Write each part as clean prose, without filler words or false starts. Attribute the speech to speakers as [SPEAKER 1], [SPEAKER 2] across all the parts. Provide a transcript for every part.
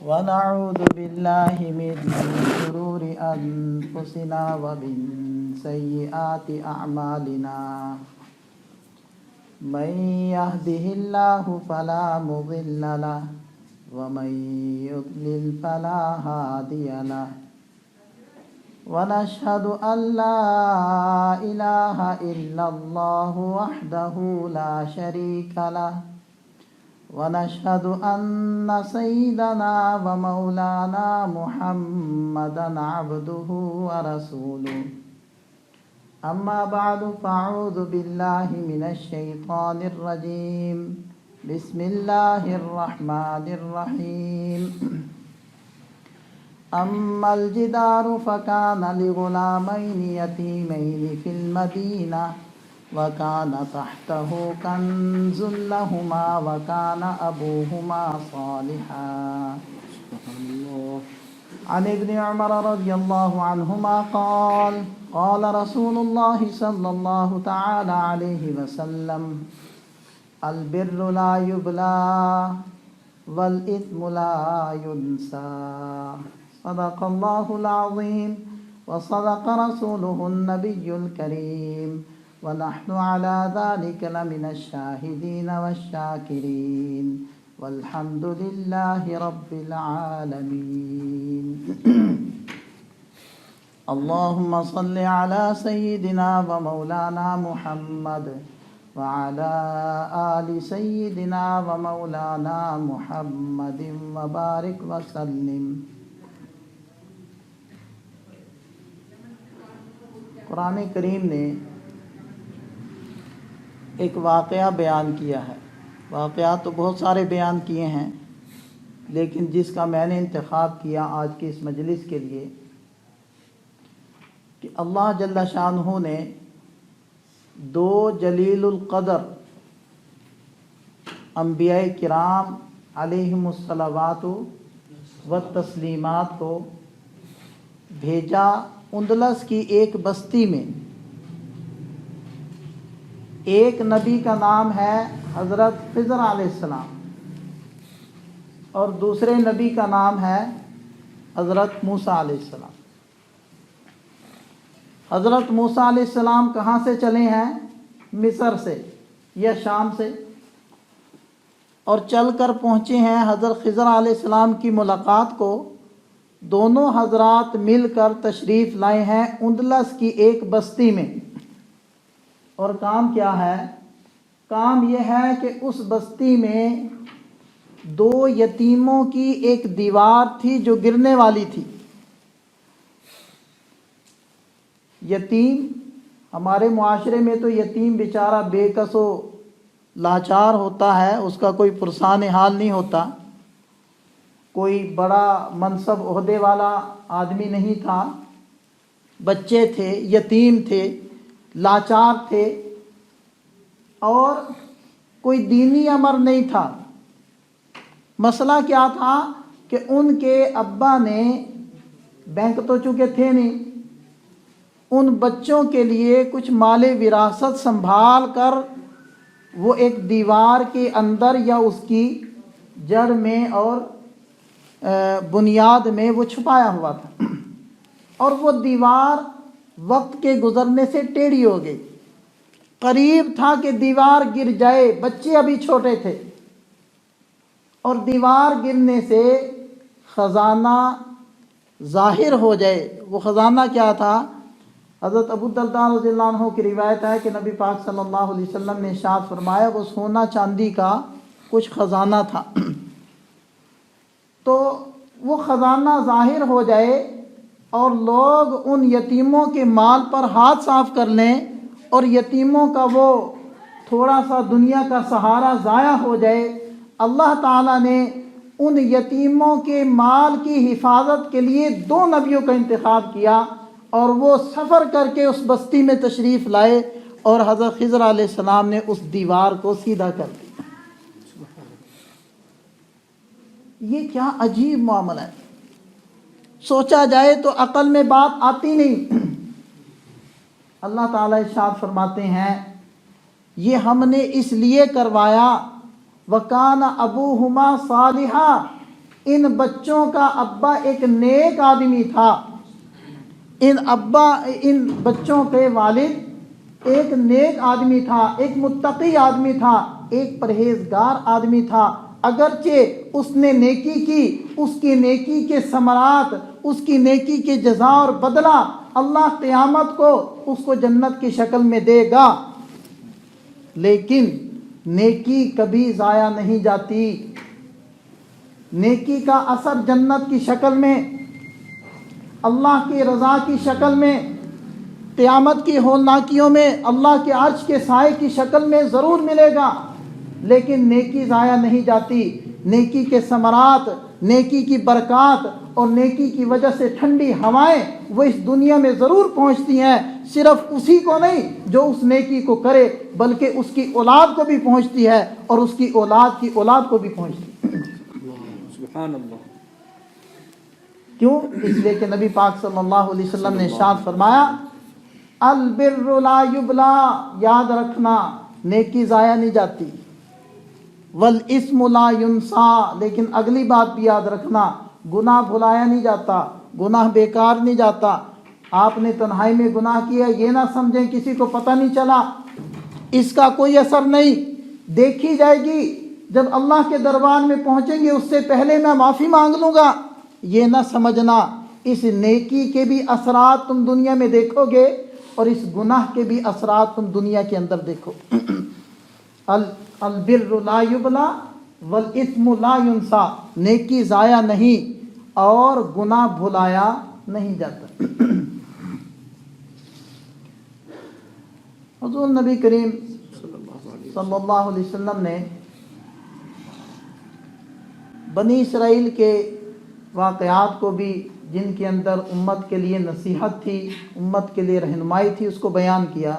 [SPEAKER 1] ونعوذ بالله من شرور أنفسنا ومن سيئات أعمالنا من يهده الله فلا مضل له ومن يضلل فلا هادي له ونشهد أن لا إله إلا الله وحده لا شريك له ونشهد أن سيدنا ومولانا محمدا عبده ورسوله أما بعد فأعوذ بالله من الشيطان الرجيم بسم الله الرحمن الرحيم أما الجدار فكان لغلامين يتيمين في المدينة وكان تحته كنز لهما وكان أبوهما صالحا عن ابن عمر رضي الله عنهما قال قال رسول الله صلى الله تعالى عليه وسلم البر لا يبلى والإثم لا ينسى صدق الله العظيم وصدق رسوله النبي الكريم ونحن على ذلك لمن الشاهدين والشاكرين والحمد لله رب العالمين اللهم صل على سيدنا ومولانا محمد وعلى آل سيدنا ومولانا محمد وبارك وسلم. قرآن کریم نے ایک واقعہ بیان کیا ہے. واقعات تو بہت سارے بیان کیے ہیں، لیکن جس کا میں نے انتخاب کیا آج کی اس مجلس کے لیے کہ اللہ جل شانہ نے دو جلیل القدر انبیاء کرام علیہم الصلوات والتسلیمات کو بھیجا اندلس کی ایک بستی میں. ایک نبی کا نام ہے حضرت خضر علیہ السلام اور دوسرے نبی کا نام ہے حضرت موسیٰ علیہ السلام. حضرت موسیٰ علیہ السلام کہاں سے چلے ہیں؟ مصر سے یا شام سے، اور چل کر پہنچے ہیں حضرت خضر علیہ السلام کی ملاقات کو. دونوں حضرات مل کر تشریف لائے ہیں اندلس کی ایک بستی میں. اور کام کیا ہے؟ کام یہ ہے کہ اس بستی میں دو یتیموں کی ایک دیوار تھی جو گرنے والی تھی. یتیم ہمارے معاشرے میں تو یتیم بیچارہ بے کس و لاچار ہوتا ہے، اس کا کوئی پرسان حال نہیں ہوتا. کوئی بڑا منصب عہدے والا آدمی نہیں تھا، بچے تھے، یتیم تھے، لاچار تھے، اور کوئی دینی امر نہیں تھا. مسئلہ کیا تھا کہ ان کے ابا نے، بینک تو چونکہ تھے نہیں، ان بچوں کے لیے کچھ مال وراثت سنبھال کر وہ ایک دیوار کے اندر یا اس کی جڑ میں اور بنیاد میں وہ چھپایا ہوا تھا. اور وہ دیوار وقت کے گزرنے سے ٹیڑھی ہو گئی. قریب تھا کہ دیوار گر جائے، بچے ابھی چھوٹے تھے، اور دیوار گرنے سے خزانہ ظاہر ہو جائے. وہ خزانہ کیا تھا؟ حضرت ابو الدرداء رضی اللہ عنہ کی روایت ہے کہ نبی پاک صلی اللہ علیہ وسلم نے ارشاد فرمایا وہ سونا چاندی کا کچھ خزانہ تھا. تو وہ خزانہ ظاہر ہو جائے اور لوگ ان یتیموں کے مال پر ہاتھ صاف کر لیں اور یتیموں کا وہ تھوڑا سا دنیا کا سہارا ضائع ہو جائے. اللہ تعالیٰ نے ان یتیموں کے مال کی حفاظت کے لیے دو نبیوں کا انتخاب کیا اور وہ سفر کر کے اس بستی میں تشریف لائے اور حضرت خضر علیہ السلام نے اس دیوار کو سیدھا کر دیا. یہ کیا عجیب معاملہ ہے، سوچا جائے تو عقل میں بات آتی نہیں. اللہ تعالیٰ ارشاد فرماتے ہیں یہ ہم نے اس لیے کروایا وَكَانَ أَبُوهُمَا صَالِحًا ان بچوں کا ابا ایک نیک آدمی تھا، ان بچوں کے والد ایک نیک آدمی تھا، ایک متقی آدمی تھا، ایک پرہیزگار آدمی تھا۔ اگرچہ اس نے نیکی کی، اس کی نیکی کے ثمرات، اس کی نیکی کے جزا اور بدلہ اللہ قیامت کو اس کو جنت کی شکل میں دے گا، لیکن نیکی کبھی ضائع نہیں جاتی۔ نیکی کا اثر جنت کی شکل میں، اللہ کی رضا کی شکل میں، قیامت کی ہولناکیوں میں اللہ کے عرش کے سائے کی شکل میں ضرور ملے گا، لیکن نیکی ضائع نہیں جاتی۔ نیکی کے ثمرات، نیکی کی برکات اور نیکی کی وجہ سے ٹھنڈی ہوائیں وہ اس دنیا میں ضرور پہنچتی ہیں، صرف اسی کو نہیں جو اس نیکی کو کرے، بلکہ اس کی اولاد کو بھی پہنچتی ہے اور اس کی اولاد کی اولاد کو بھی پہنچتی ہے۔
[SPEAKER 2] سبحان اللہ۔
[SPEAKER 1] کیوں؟ اس لیے کہ نبی پاک صلی اللہ علیہ وسلم نے ارشاد فرمایا البر لا یبلا، یاد رکھنا نیکی ضائع نہیں جاتی، والاسم لا ینسا، لیکن اگلی بات بھی یاد رکھنا گناہ بھلایا نہیں جاتا، گناہ بیکار نہیں جاتا۔ آپ نے تنہائی میں گناہ کیا، یہ نہ سمجھیں کسی کو پتہ نہیں چلا، اس کا کوئی اثر نہیں، دیکھی جائے گی، جب اللہ کے دربار میں پہنچیں گے اس سے پہلے میں معافی مانگ لوں گا، یہ نہ سمجھنا۔ اس نیکی کے بھی اثرات تم دنیا میں دیکھو گے اور اس گناہ کے بھی اثرات تم دنیا کے اندر دیکھو۔ البر لا یبلا والاسم لا ینسا، نیکی ضائع نہیں اور گناہ بھلایا نہیں جاتا۔ حضور نبی کریم صلی اللہ علیہ وسلم نے بنی اسرائیل کے واقعات کو بھی، جن کے اندر امت کے لیے نصیحت تھی، امت کے لیے رہنمائی تھی، اس کو بیان کیا۔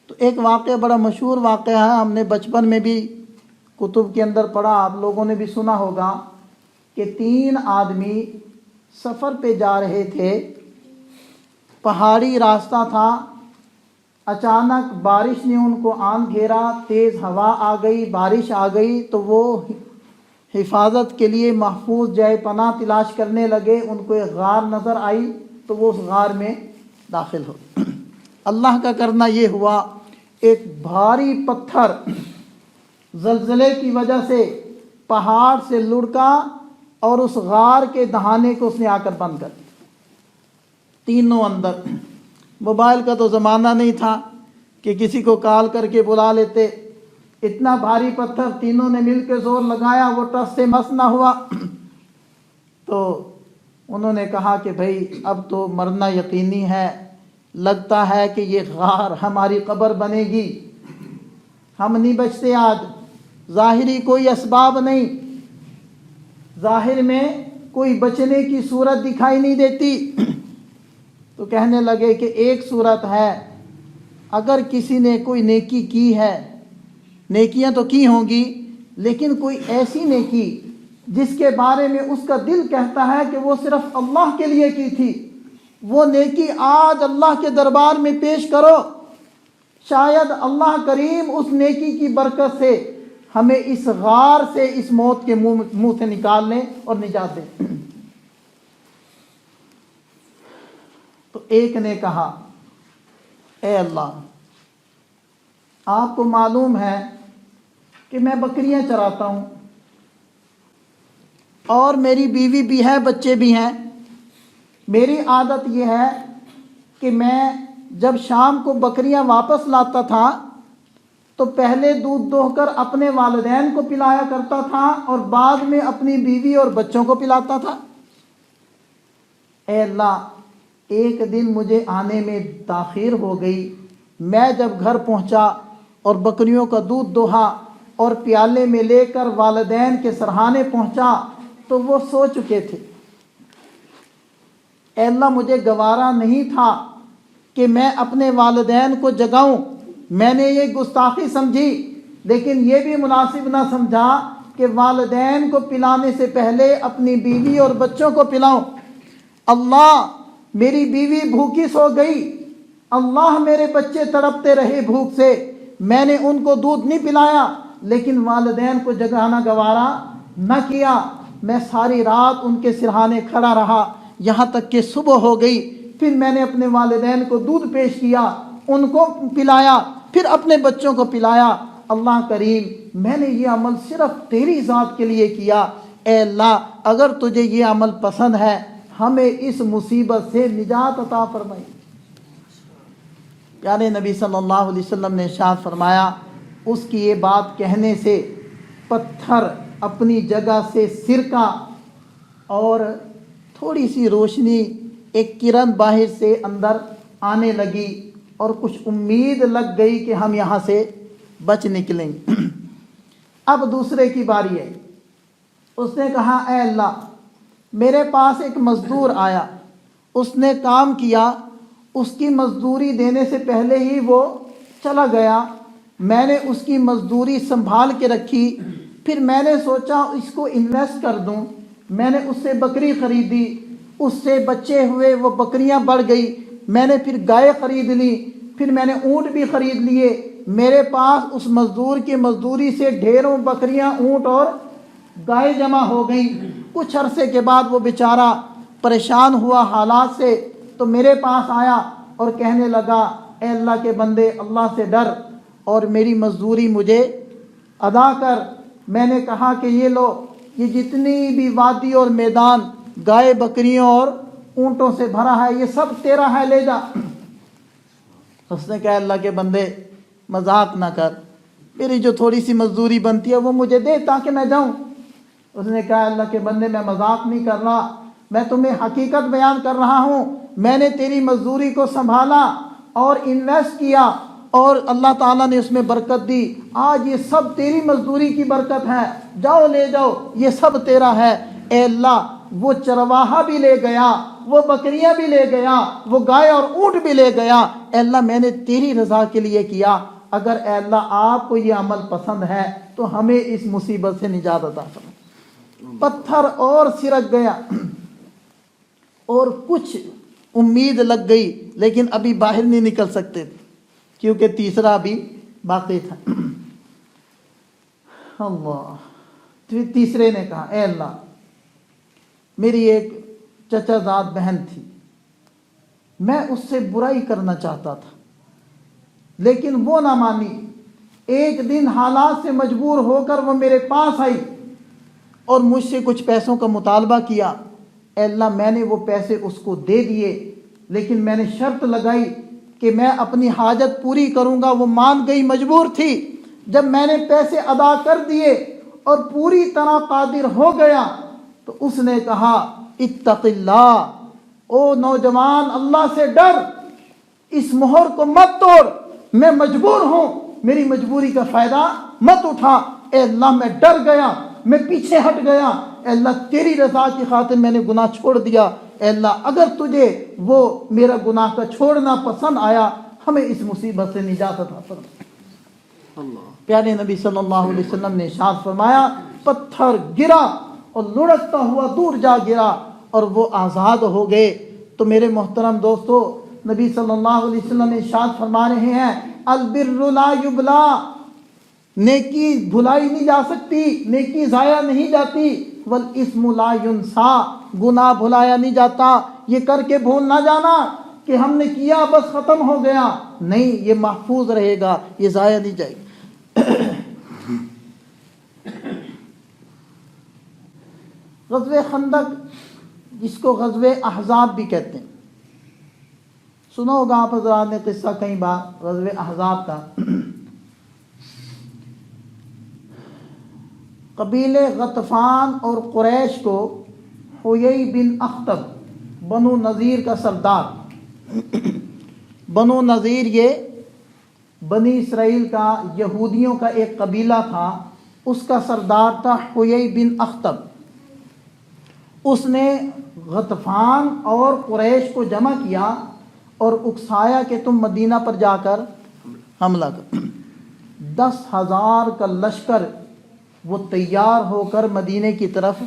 [SPEAKER 1] تو ایک واقعہ بڑا مشہور واقعہ ہے، ہم نے بچپن میں بھی کتب کے اندر پڑھا، آپ لوگوں نے بھی سنا ہوگا کہ 3 آدمی سفر پہ جا رہے تھے، پہاڑی راستہ تھا، اچانک بارش نے ان کو آن گھیرا، تیز ہوا آ گئی، بارش آ گئی، تو وہ حفاظت کے لیے محفوظ جائے پناہ تلاش کرنے لگے۔ ان کو ایک غار نظر آئی تو وہ اس غار میں داخل ہو۔ اللہ کا کرنا یہ ہوا، ایک بھاری پتھر زلزلے کی وجہ سے پہاڑ سے لڑکا اور اس غار کے دہانے کو اس نے آ کر بند کر دیا۔ تینوں اندر، موبائل کا تو زمانہ نہیں تھا کہ کسی کو کال کر کے بلا لیتے، اتنا بھاری پتھر تینوں نے مل کے زور لگایا، وہ ٹس سے مس نہ ہوا۔ تو انہوں نے کہا کہ بھئی اب تو مرنا یقینی ہے، لگتا ہے کہ یہ غار ہماری قبر بنے گی، ہم نہیں بچتے آج، ظاہری کوئی اسباب نہیں، ظاہر میں کوئی بچنے کی صورت دکھائی نہیں دیتی۔ تو کہنے لگے کہ ایک صورت ہے، اگر کسی نے کوئی نیکی کی ہے، نیکیاں تو کی ہوں گی، لیکن کوئی ایسی نیکی جس کے بارے میں اس کا دل کہتا ہے کہ وہ صرف اللہ کے لیے کی تھی، وہ نیکی آج اللہ کے دربار میں پیش کرو، شاید اللہ کریم اس نیکی کی برکت سے ہمیں اس غار سے، اس موت کے منہ سے نکال لیں اور نجات دیں۔ تو ایک نے کہا اے اللہ، آپ کو معلوم ہے کہ میں بکریاں چراتا ہوں اور میری بیوی بھی ہے، بچے بھی ہیں، میری عادت یہ ہے کہ میں جب شام کو بکریاں واپس لاتا تھا تو پہلے دودھ دوہ کر اپنے والدین کو پلایا کرتا تھا اور بعد میں اپنی بیوی اور بچوں کو پلاتا تھا۔ اے اللہ، ایک دن مجھے آنے میں تاخیر ہو گئی، میں جب گھر پہنچا اور بکریوں کا دودھ دوہا اور پیالے میں لے کر والدین کے سرہانے پہنچا تو وہ سو چکے تھے۔ اے اللہ، مجھے گوارا نہیں تھا کہ میں اپنے والدین کو جگاؤں، میں نے یہ گستاخی سمجھی، لیکن یہ بھی مناسب نہ سمجھا کہ والدین کو پلانے سے پہلے اپنی بیوی اور بچوں کو پلاؤں۔ اللہ، میری بیوی بھوکی سو گئی، اللہ میرے بچے تڑپتے رہے بھوک سے، میں نے ان کو دودھ نہیں پلایا، لیکن والدین کو جگانا گوارا نہ کیا۔ میں ساری رات ان کے سرہانے کھڑا رہا یہاں تک کہ صبح ہو گئی. پھر میں نے اپنے والدین کو دودھ پیش کیا, ان کو پلایا, پھر اپنے بچوں کو پلایا. اللہ کریم میں نے یہ عمل صرف تیری ذات کے لیے کیا. اے اللہ اگر تجھے یہ عمل پسند ہے ہمیں اس مصیبت سے نجات عطا فرمائی. پیارے نبی صلی اللہ علیہ وسلم نے ارشاد فرمایا اس کی یہ بات کہنے سے پتھر اپنی جگہ سے سرکا اور تھوڑی سی روشنی, ایک کرن باہر سے اندر آنے لگی اور کچھ امید لگ گئی کہ ہم یہاں سے بچ نکلیں. اب دوسرے کی باری ہے. اس نے کہا اے اللہ میرے پاس ایک مزدور آیا, اس نے کام کیا, اس کی مزدوری دینے سے پہلے ہی وہ چلا گیا. میں نے اس کی مزدوری سنبھال کے رکھی, پھر میں نے سوچا اس کو انویسٹ کر دوں. میں نے اس سے بکری خریدی, اس سے بچے ہوئے, وہ بکریاں بڑھ گئی. میں نے پھر گائے خرید لی, پھر میں نے اونٹ بھی خرید لیے. میرے پاس اس مزدور کی مزدوری سے ڈھیروں بکریاں, اونٹ اور گائے جمع ہو گئیں. کچھ عرصے کے بعد وہ بیچارہ پریشان ہوا حالات سے, تو میرے پاس آیا اور کہنے لگا اے اللہ کے بندے اللہ سے ڈر اور میری مزدوری مجھے ادا کر. میں نے کہا کہ یہ لو, یہ جتنی بھی وادی اور میدان گائے بکریوں اور اونٹوں سے بھرا ہے یہ سب تیرا ہے, لے جا. اس نے کہا اللہ کے بندے مذاق نہ کر, میری جو تھوڑی سی مزدوری بنتی ہے وہ مجھے دے تاکہ میں جاؤں. اس نے کہا اللہ کے بندے میں مذاق نہیں کر رہا, میں تمہیں حقیقت بیان کر رہا ہوں. میں نے تیری مزدوری کو سنبھالا اور انویسٹ کیا اور اللہ تعالیٰ نے اس میں برکت دی. آج یہ سب تیری مزدوری کی برکت ہے, جاؤ لے جاؤ, یہ سب تیرا ہے. اے اللہ وہ چرواہا بھی لے گیا, وہ بکریاں بھی لے گیا, وہ گائے اور اونٹ بھی لے گیا. اے اللہ میں نے تیری رضا کے لیے کیا. اگر اے اللہ آپ کو یہ عمل پسند ہے تو ہمیں اس مصیبت سے نجات عطا فرما. پتھر اور سرک گیا اور کچھ امید لگ گئی, لیکن ابھی باہر نہیں نکل سکتے تھے کیونکہ تیسرا بھی باقی تھا. اللہ. تیسرے نے کہا اے اللہ میری ایک چچا زاد بہن تھی, میں اس سے برائی کرنا چاہتا تھا لیکن وہ نہ مانی. ایک دن حالات سے مجبور ہو کر وہ میرے پاس آئی اور مجھ سے کچھ پیسوں کا مطالبہ کیا. اے اللہ میں نے وہ پیسے اس کو دے دیے, لیکن میں نے شرط لگائی کہ میں اپنی حاجت پوری کروں گا. وہ مان گئی, مجبور تھی. جب میں نے پیسے ادا کر دیے اور پوری طرح قادر ہو گیا تو اس نے کہا اتق اللہ, او نوجوان اللہ سے ڈر, اس مہر کو مت توڑ, میں مجبور ہوں, میری مجبوری کا فائدہ مت اٹھا. اے اللہ میں ڈر گیا, میں پیچھے ہٹ گیا. اے اللہ تیری رضا کی خاطر میں نے گناہ چھوڑ دیا. اے اللہ اگر تجھے وہ میرا گناہ کا چھوڑنا پسند آیا ہمیں اس مصیبت سے نجات عطا فرما. پیارے نبی صلی اللہ علیہ وسلم نے ارشاد فرمایا پتھر گرا اور لڑکتا ہوا دور جا گرا اور وہ آزاد ہو گئے. تو میرے محترم دوستو, نبی صلی اللہ علیہ وسلم نے ارشاد فرما رہے ہیں البر لا یبلا, نیکی بھلائی نہیں جا سکتی, نیکی ضائع نہیں جاتی. والاسم لا ینسا, گناہ بھلایا نہیں جاتا. یہ کر کے بھول نہ جانا کہ ہم نے کیا بس ختم ہو گیا, نہیں, یہ محفوظ رہے گا, یہ ضائع نہیں جائے گا. غزوہ خندق جس کو غزوہ احزاب بھی کہتے ہیں, سنا ہوگا آپ حضرات نے قصہ کئی بار غزوہ احزاب کا. قبیلے غطفان اور قریش کو حیی بن اخطب بنو نذیر کا سردار, بنو نذیر یہ بنی اسرائیل کا یہودیوں کا ایک قبیلہ تھا, اس کا سردار تھا حیی بن اخطب. اس نے غطفان اور قریش کو جمع کیا اور اکسایا کہ تم مدینہ پر جا کر حملہ کر. 10,000 کا لشکر وہ تیار ہو کر مدینے کی طرف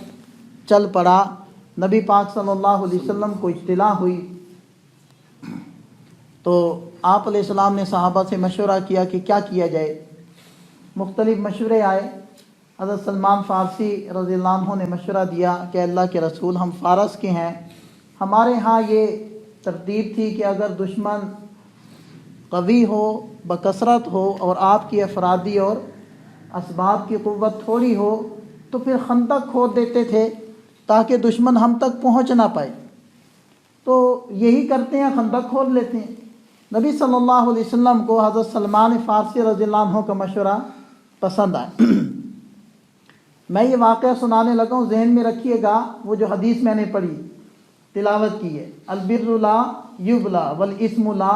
[SPEAKER 1] چل پڑا. نبی پاک صلی اللہ علیہ وسلم کو اطلاع ہوئی تو آپ علیہ السلام نے صحابہ سے مشورہ کیا کہ کیا کیا جائے. مختلف مشورے آئے. حضرت سلمان فارسی رضی اللہ عنہ نے مشورہ دیا کہ اللہ کے رسول ہم فارس کے ہیں، ہمارے ہاں یہ ترتیب تھی کہ اگر دشمن قوی ہو، بکثرت ہو اور آپ کی افرادی اور اسباب کی قوت تھوڑی ہو تو پھر خندق کھود دیتے تھے تاکہ دشمن ہم تک پہنچ نہ پائے، تو یہی کرتے ہیں، خندق کھود لیتے ہیں۔ نبی صلی اللہ علیہ وسلم کو حضرت سلمان فارسی رضی اللہ عنہ کا مشورہ پسند آیا۔ میں یہ واقعہ سنانے لگا ہوں، ذہن میں رکھیے گا، وہ جو حدیث میں نے پڑھی تلاوت کی ہے، البر لا یبلا والاسم لا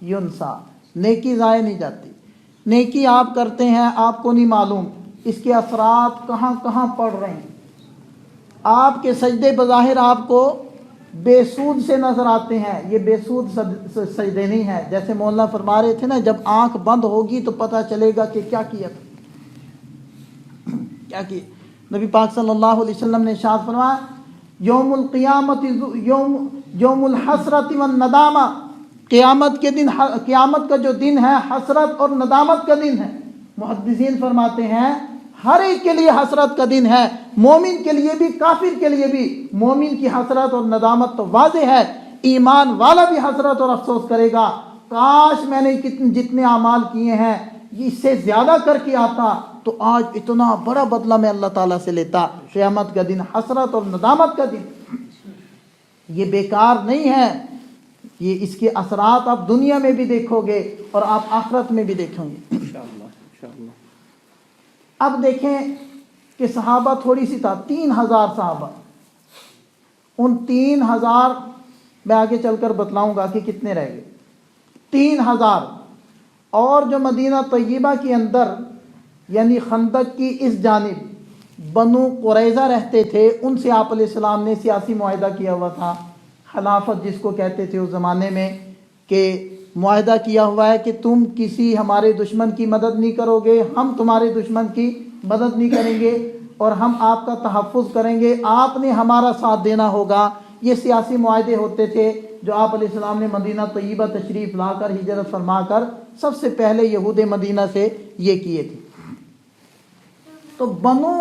[SPEAKER 1] ینسا، نیکی ضائع نہیں جاتی۔ نیکی آپ کرتے ہیں، آپ کو نہیں معلوم اس کے اثرات کہاں کہاں پڑ رہے ہیں۔ آپ کے سجدے بظاہر آپ کو بے سود سے نظر آتے ہیں، یہ بے سود سجدے نہیں ہیں، جیسے مولانا فرما رہے تھے نا، جب آنکھ بند ہوگی تو پتہ چلے گا کہ کیا کیا نبی پاک صلی اللہ علیہ وسلم نے ارشاد فرمایا، یوم القیامت یوم الحسرت والندامہ، قیامت کے دن، قیامت کا جو دن ہے حسرت اور ندامت کا دن ہے۔ محدثین فرماتے ہیں ہر ایک کے لیے حسرت کا دن ہے، مومن کے لیے بھی، کافر کے لیے بھی۔ مومن کی حسرت اور ندامت تو واضح ہے، ایمان والا بھی حسرت اور افسوس کرے گا، کاش میں نے جتنے اعمال کیے ہیں اس سے زیادہ کر کے آتا تو آج اتنا بڑا بدلہ میں اللہ تعالیٰ سے لیتا۔ قیامت کا دن حسرت اور ندامت کا دن، یہ بیکار نہیں ہے، یہ اس کے اثرات آپ دنیا میں بھی دیکھو گے اور آپ آخرت میں بھی دیکھیں گے
[SPEAKER 2] انشاءاللہ۔
[SPEAKER 1] اب دیکھیں کہ صحابہ تھوڑی سی تھا، 3000 صحابہ، ان 3000 میں آگے چل کر بتلاؤں گا کہ کتنے رہ گئے، 3000۔ اور جو مدینہ طیبہ کے اندر یعنی خندق کی اس جانب بنو قریظہ رہتے تھے، ان سے آپ علیہ السلام نے سیاسی معاہدہ کیا ہوا تھا، خلافت جس کو کہتے تھے اس زمانے میں، کہ معاہدہ کیا ہوا ہے کہ تم کسی ہمارے دشمن کی مدد نہیں کرو گے، ہم تمہارے دشمن کی مدد نہیں کریں گے، اور ہم آپ کا تحفظ کریں گے، آپ نے ہمارا ساتھ دینا ہوگا۔ یہ سیاسی معاہدے ہوتے تھے جو آپ علیہ السلام نے مدینہ طیبہ تشریف لا کر، ہجرت فرما کر سب سے پہلے یہود مدینہ سے یہ کیے تھے۔ تو بنو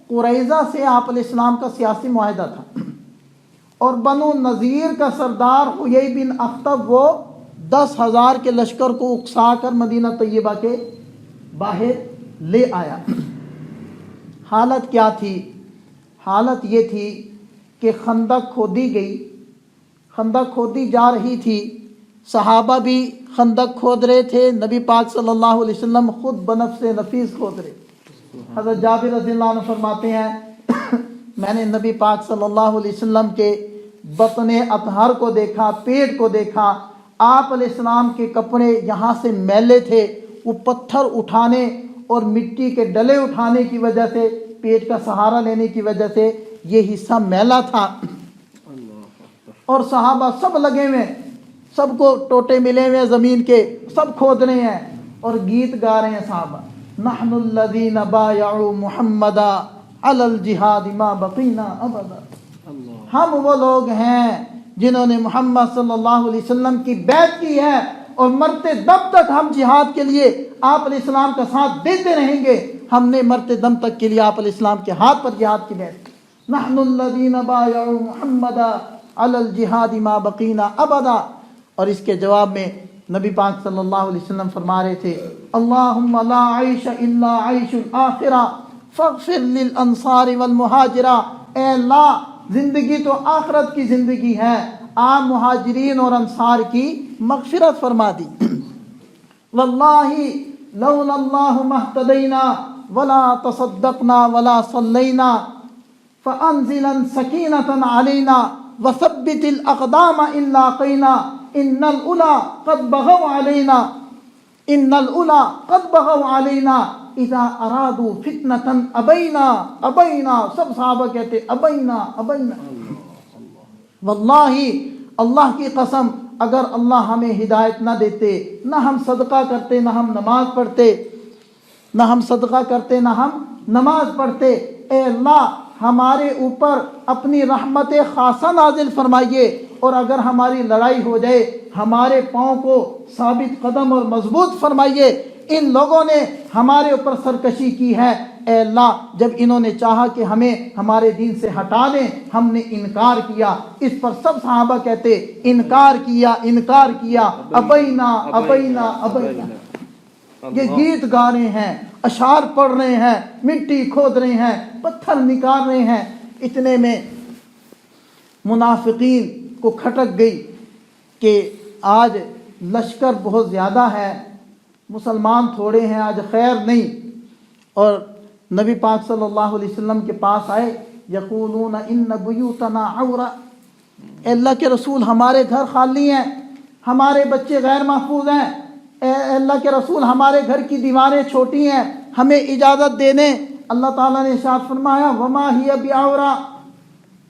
[SPEAKER 1] قریظہ سے آپ علیہ السلام کا سیاسی معاہدہ تھا، اور بنو نذیر کا سردار حیی بن اخطب وہ 10,000 کے لشکر کو اکسا کر مدینہ طیبہ کے باہر لے آیا۔ حالت کیا تھی؟ حالت یہ تھی کہ خندق کھودی گئی، خندق کھودی جا رہی تھی، صحابہ بھی خندق کھود رہے تھے، نبی پاک صلی اللہ علیہ وسلم خود بنفس نفیس کھود رہے۔ حضرت جابر رضی اللہ عنہ فرماتے ہیں میں نے نبی پاک صلی اللہ علیہ وسلم کے بطن اطہر کو دیکھا، پیٹ کو دیکھا، آپ علیہ السلام کے کپڑے یہاں سے میلے تھے، وہ پتھر اٹھانے اور مٹی کے ڈلے اٹھانے کی وجہ سے، پیٹ کا سہارا لینے کی وجہ سے یہ حصہ میلا تھا، اور صحابہ سب لگے ہوئے، سب کو ٹوٹے ملے ہوئے زمین کے، سب کھود رہے ہیں اور گیت گا رہے ہیں صحابہ، نحن الذین بایعوا محمدا علی الجہاد ما بقینا ابدا، ہم وہ لوگ ہیں جنہوں نے محمد صلی اللہ علیہ وسلم کی بیعت کی ہے اور مرتے دم تک ہم جہاد کے لیے آپ علیہ السلام کا ساتھ دیتے رہیں گے۔ ہم نے مرتے دم تک کے لیے آپ علیہ السلام کے ہاتھ پر جہاد کی بیعت کی، نحن الذین بایعوا محمدا علی الجہاد ما بقینا ابدا۔ اور اس کے جواب میں نبی پاک صلی اللہ علیہ وسلم فرما رہے تھے، اللہم لا عیش الا عیش الاخرہ فاغفر للانصار والمہاجرہ، اے اللہ زندگی تو آخرت کی زندگی ہے، آپ مہاجرین اور انصار کی مغفرت فرما دی۔ واللہ لولا اللہ مہتدینا ولا تصدقنا ولا صلینا فانزلا سکینة علینا وثبت الاقدام ان لاقینا ان الاولی قد بغوا علینا ان الاولی قد بغوا علینا اذا ارادوا فتنة ابینا ابینا، سب صحابہ کہتے ابینا ابینا۔ واللہ اللہ کی قسم اگر اللہ ہمیں ہدایت نہ دیتے، نہ ہم صدقہ کرتے، نہ ہم نماز پڑھتے، نہ ہم صدقہ کرتے، نہ ہم نماز پڑھتے، اے اللہ ہمارے اوپر اپنی رحمت خاصہ نازل فرمائیے، اور اگر ہماری لڑائی ہو جائے ہمارے پاؤں کو ثابت قدم اور مضبوط فرمائیے۔ ان لوگوں نے ہمارے اوپر سرکشی کی ہے، اے اللہ جب انہوں نے چاہا کہ ہمیں ہمارے دین سے ہٹا دیں ہم نے انکار کیا. اس پر سب صحابہ کہتے انکار کیا ابینا ابینا ابینا. یہ گیت گا رہے ہیں, اشعار پڑھ رہے ہیں, مٹی کھود رہے ہیں, پتھر نکال رہے ہیں. اتنے میں منافقین کو کھٹک گئی کہ آج لشکر بہت زیادہ ہے, مسلمان تھوڑے ہیں, آج خیر نہیں. اور نبی پاک صلی اللہ علیہ وسلم کے پاس آئے, یقولون ان بیوتنا عورہ, اے اللہ کے رسول ہمارے گھر خالی ہیں, ہمارے بچے غیر محفوظ ہیں, اے اللہ کے رسول ہمارے گھر کی دیواریں چھوٹی ہیں, ہمیں اجازت دے دیں. اللہ تعالیٰ نے ارشاد فرمایا وما ہی بعورہ,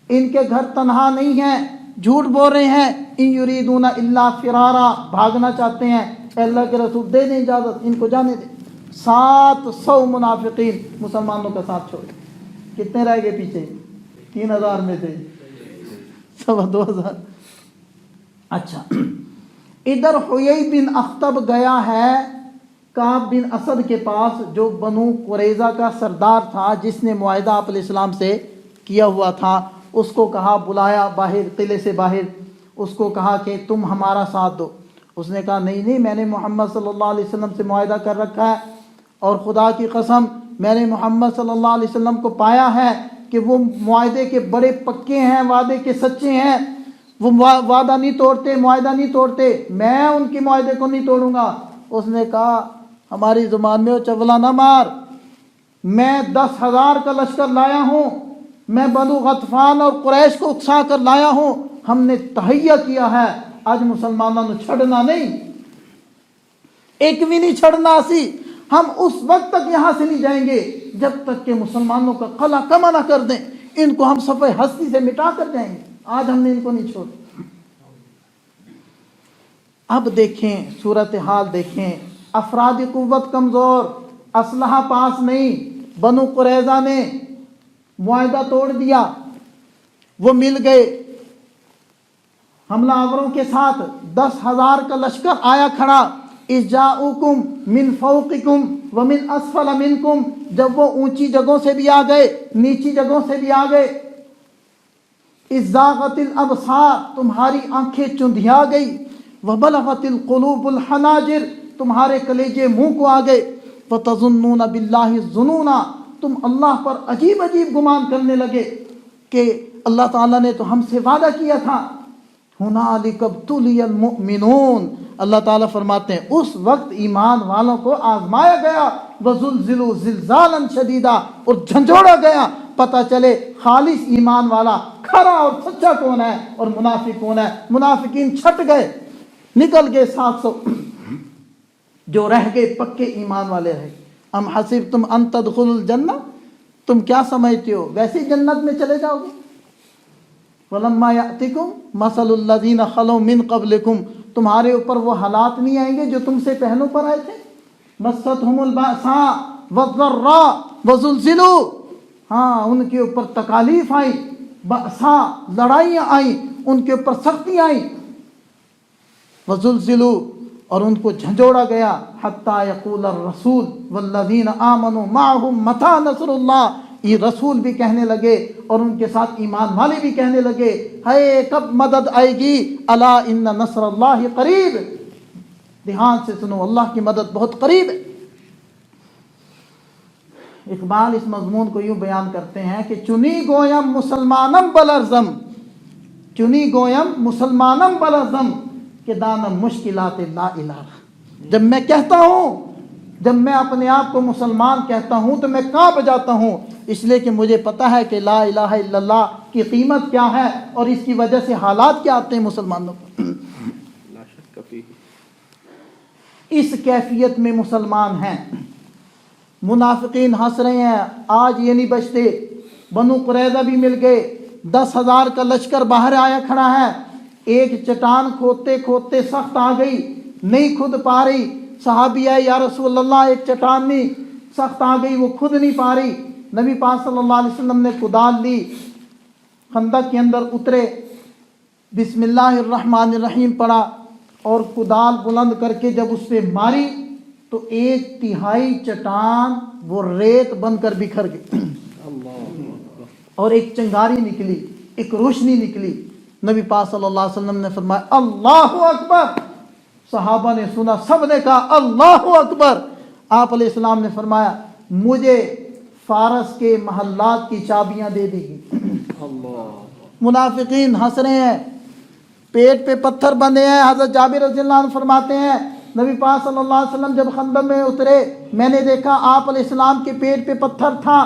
[SPEAKER 1] ان کے گھر تنہا نہیں ہیں, جھوٹ بول رہے ہیں. ان یریدون الا فرارا, بھاگنا چاہتے ہیں. اے اللہ کے رسول دے دیں اجازت, ان کو جانے دیں. 700 منافقین مسلمانوں کا ساتھ چھوڑے. کتنے رہ گئے پیچھے؟ 3000 میں سے 2000. اچھا, ادھر حیی بن اخطب گیا ہے کعب بن اسد کے پاس, جو بنو قریظہ کا سردار تھا, جس نے معاہدہ آپ علیہ السلام سے کیا ہوا تھا. اس کو کہا, بلایا باہر قلعے سے باہر, اس کو کہا کہ تم ہمارا ساتھ دو. اس نے کہا نہیں میں نے محمد صلی اللہ علیہ وسلم سے معاہدہ کر رکھا ہے, اور خدا کی قسم میں نے محمد صلی اللہ علیہ وسلم کو پایا ہے کہ وہ معاہدے کے بڑے پکے ہیں, وعدے کے سچے ہیں, وہ وعدہ نہیں توڑتے, معاہدہ نہیں توڑتے, میں ان کی معاہدے کو نہیں توڑوں گا. اس نے کہا ہماری زبان میں وہ چولا نہ مار, میں 10,000 کا لشکر لایا ہوں, میں بنو غطفان اور قریش کو اکسا کر لایا ہوں, ہم نے تہیہ کیا ہے, آج مسلمانوں نے چھڑنا نہیں, ایک بھی نہیں چھڑنا اسی. ہم اس وقت تک یہاں سے نہیں جائیں گے جب تک کہ مسلمانوں کا قلعہ کما نہ کر دیں, ان کو ہم صفحہ ہستی سے مٹا کر جائیں گے. آج ہم نے ان کو نہیں چھوڑا. اب دیکھیں صورتحال دیکھیں, افرادی قوت کمزور, اسلحہ پاس نہیں. بنو قریظہ نے معاہدہ توڑ دیا, وہ مل گئے حملہ آوروں کے ساتھ. 10,000 کا لشکر آیا کھڑا. اذ جاؤکم من فوقکم ومن اسفل منکم, جب وہ اونچی جگہوں سے بھی آ گئے, نیچی جگہوں سے بھی آ گئے. اذ زاغت الابصار, تمہاری آنکھیں چندھیا گئی. وبلغت القلوب الحناجر, تمہارے کلیجے منہ کو آ گئے. وتظنون باللہ الظنونا, تم اللہ پر عجیب عجیب گمان کرنے لگے کہ اللہ تعالیٰ نے تو ہم سے وعدہ کیا تھا. ہنالک ابتلی المؤمنون, اللہ تعالیٰ فرماتے ہیں اس وقت ایمان والوں کو آزمایا گیا. وزلزلوا زلزالا شدیدا, اور جھنجھوڑا گیا, پتہ چلے خالص ایمان والا کھرا اور سچا کون ہے اور منافق کون ہے. منافقین چھٹ گئے, نکل گئے 700, جو رہ گئے پکے ایمان والے رہ گئے. ام حسبتم ان تدخلوا الجنہ, تم کیا سمجھتے ہو ویسے جنت میں چلے جاؤ گے. وَلَمَّا يَأْتِكُمْ مَثَلُ الَّذِينَ خَلَوْا مِنْ قَبْلِكُمْ, تمہارے اوپر وہ حالات نہیں آئیں گے جو تم سے پہلوں پر آئے تھے. مَسَّتْهُمُ الْبَأْسَاءُ وَالضَّرَّاءُ وَزُلْزِلُوا, ہاں ان کے اوپر تکالیف آئیں, بأساء لڑائیاں آئیں, ان کے اوپر سختیاں آئیں. وَزُلْزِلُوا, اور ان کو جھنجھوڑا گیا. حَتَّى يَقُولَ الرَّسُولُ وَالَّذِينَ آمَنُوا مَعَهُمْ مَتَىٰ نَصْرُ اللَّهِ, یہ رسول بھی کہنے لگے اور ان کے ساتھ ایمان والے بھی کہنے لگے ہے کب مدد آئے گی. الا ان نصر اللہ قریب, دھیان سے سنو, اللہ کی مدد بہت قریب ہے. اقبال اس مضمون کو یوں بیان کرتے ہیں کہ چنی گویم مسلمانم بلرزم, چنی گویم مسلمانم بلرزم, کہ دانم مشکلات لا الہ. جب میں کہتا ہوں, جب میں اپنے آپ کو مسلمان کہتا ہوں تو میں کانپ جاتا ہوں, اس لیے کہ مجھے پتا ہے کہ لا الہ الا اللہ کی قیمت کیا ہے اور اس کی وجہ سے حالات کیا آتے ہیں مسلمانوں پر. اس کیفیت میں مسلمان ہیں. منافقین ہنس رہے ہیں, آج یہ نہیں بچتے. بنو قریظہ بھی مل گئے, 10,000 کا لشکر باہر آیا کھڑا ہے. ایک چٹان کھودتے کھودتے سخت آ گئی, نہیں کھود پا رہی. صحابی ہے یا رسول اللہ ایک چٹان نہیں, سخت آ گئی, وہ خود نہیں پا رہی. نبی پاک صلی اللہ علیہ وسلم نے کدال لی, خندق کے اندر اترے, بسم اللہ الرحمن الرحیم پڑھا, اور کدال بلند کر کے جب اس پہ ماری تو 1/3 چٹان وہ ریت بن کر بکھر گئی اور ایک چنگاری نکلی، ایک روشنی نکلی۔ نبی پاک صلی اللہ علیہ وسلم نے فرمایا اللہ اکبر، صحابہ نے سنا، سب نے کہا اللہ اکبر۔ آپ علیہ السلام نے فرمایا مجھے فارس کے محلات کی چابیاں دے دی گئی۔ منافقین ہنس رہے ہیں، پیٹ پہ پتھر بندھے ہیں۔ حضرت جابر رضی اللہ عنہ فرماتے ہیں نبی پاک صلی اللہ علیہ وسلم جب خندق میں اترے، میں نے دیکھا آپ علیہ السلام کے پیٹ پہ پتھر تھا۔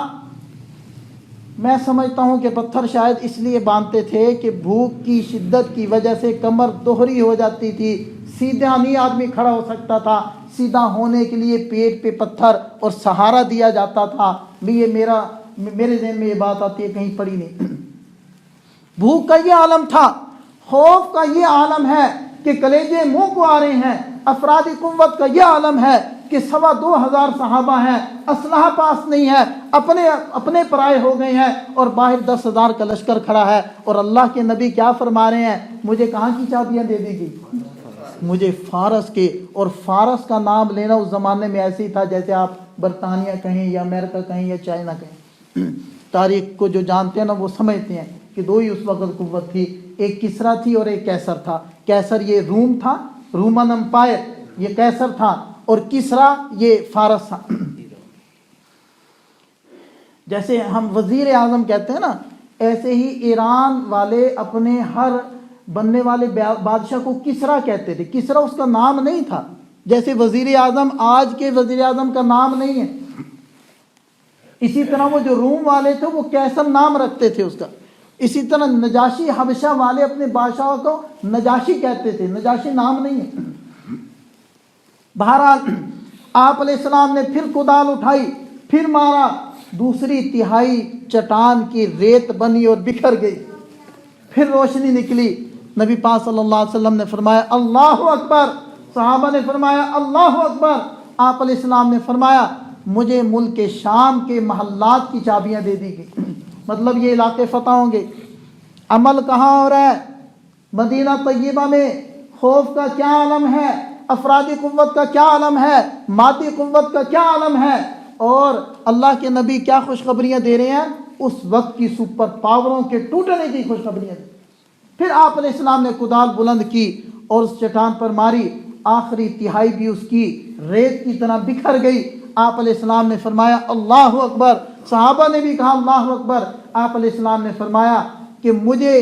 [SPEAKER 1] میں سمجھتا ہوں کہ پتھر شاید اس لیے باندھتے تھے کہ بھوک کی شدت کی وجہ سے کمر دوہری ہو جاتی تھی، سیدھا نہیں آدمی کھڑا ہو سکتا تھا، سیدھا ہونے کے لیے پیٹ پہ پتھر اور سہارا دیا جاتا تھا۔ بھی یہ میرے ذہن میں یہ بات آتی ہے، کہیں پڑھی نہیں۔ بھوک کا یہ عالم تھا، خوف کا یہ عالم ہے کہ کلیجے منہ کو آ رہے ہیں، افرادی قوت کا یہ عالم ہے کہ 2,2500 صحابہ ہیں، اسلحہ پاس نہیں ہے، اپنے پرائے ہو گئے ہیں، اور باہر 10,000 کا لشکر کھڑا ہے، اور اللہ کے نبی کیا فرما رہے ہیں، مجھے کہاں کی چابیاں دے دی گئی؟ مجھے فارس کے، اور فارس کا نام لینا اس زمانے میں ایسے ہی تھا جیسے آپ برطانیہ کہیں یا امریکہ کہیں یا چائنا کہیں۔ تاریخ کو جو جانتے ہیں نا وہ سمجھتے ہیں کہ دو ہی اس وقت قوت تھی، ایک کسرا تھی اور ایک کیسر تھا۔ کیسر یہ روم تھا، رومن امپائر، یہ کیسر تھا، اور کسرا یہ فارس تھا۔ جیسے ہم وزیر اعظم کہتے ہیں نا، ایسے ہی ایران والے اپنے ہر بننے والے بادشاہ کو کسرا کہتے تھے۔ کسرا اس کا نام نہیں تھا، جیسے وزیر اعظم آج کے وزیر اعظم کا نام نہیں ہے۔ اسی طرح وہ جو روم والے تھے وہ کیسر نام رکھتے تھے اس کا۔ اسی طرح نجاشی حبشہ والے اپنے بادشاہ کو نجاشی کہتے تھے، نجاشی نام نہیں ہے۔ بہرحال آپ علیہ السلام نے پھر کدال اٹھائی، پھر مارا، 2/3 چٹان کی ریت بنی اور بکھر گئی، پھر روشنی نکلی۔ نبی پاک صلی اللہ علیہ وسلم نے فرمایا اللہ اکبر، صحابہ نے فرمایا اللہ اکبر۔ آپ علیہ السلام نے فرمایا مجھے ملک شام کے محلات کی چابیاں دے دی گئی، مطلب یہ علاقے فتح ہوں گے۔ عمل کہاں ہو رہا ہے؟ مدینہ طیبہ میں۔ خوف کا کیا عالم ہے، افرادی قوت کا کیا عالم ہے، مادی قوت کا کیا عالم ہے، اور اللہ کے نبی کیا خوشخبریاں دے رہے ہیں، اس وقت کی سپر پاوروں کے ٹوٹنے کی خوشخبریاں دی۔ پھر آپ علیہ السلام نے کدال بلند کی اور اس چٹان پر ماری، آخری تہائی بھی اس کی ریت کی طرح بکھر گئی۔ آپ علیہ السلام نے فرمایا اللہ اکبر، صحابہ نے بھی کہا اللہ اکبر۔ آپ علیہ السلام نے فرمایا کہ مجھے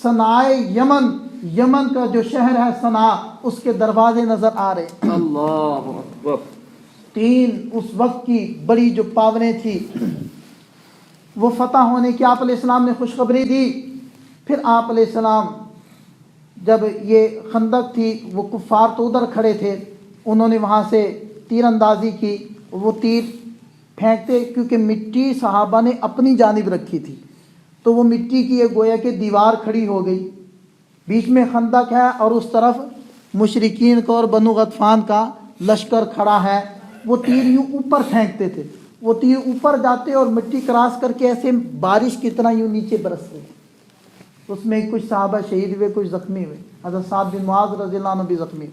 [SPEAKER 1] صنعائے یمن کا جو شہر ہے صنعا، اس کے دروازے نظر آ رہے۔
[SPEAKER 2] اللہ اکبر۔
[SPEAKER 1] 3 اس وقت کی بڑی جو پاوریں تھی وہ فتح ہونے کی آپ علیہ السلام نے خوشخبری دی۔ پھر آپ علیہ السلام جب یہ خندق تھی، وہ کفار تو ادھر کھڑے تھے، انہوں نے وہاں سے تیر اندازی کی، وہ تیر پھینکتے، کیونکہ مٹی صحابہ نے اپنی جانب رکھی تھی، تو وہ مٹی کی ایک گویا کہ دیوار کھڑی ہو گئی، بیچ میں خندق ہے اور اس طرف مشرکین کا اور بنو غطفان کا لشکر کھڑا ہے۔ وہ تیر یوں اوپر پھینکتے تھے، وہ تیر اوپر جاتے اور مٹی کراس کر کے ایسے بارش کی طرح یوں نیچے برستے۔ اس میں کچھ صحابہ شہید ہوئے، کچھ زخمی ہوئے، حضرت سعد بن معاذ رضی اللہ عنہ بھی زخمی۔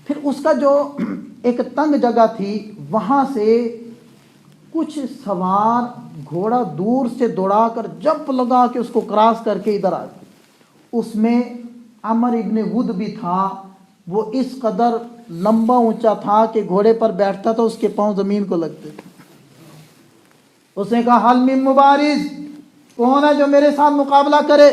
[SPEAKER 1] پھر اس کا جو ایک تنگ جگہ تھی، وہاں سے کچھ سوار گھوڑا دور سے دوڑا کر جمپ لگا کے اس کو کراس کر کے ادھر آ گئے۔ اس میں عمر ابن ود بھی تھا، وہ اس قدر لمبا اونچا تھا کہ گھوڑے پر بیٹھتا تھا اس کے پاؤں زمین کو لگتے تھے۔ اس نے کہا حل من مبارز، کون ہے جو میرے ساتھ مقابلہ کرے؟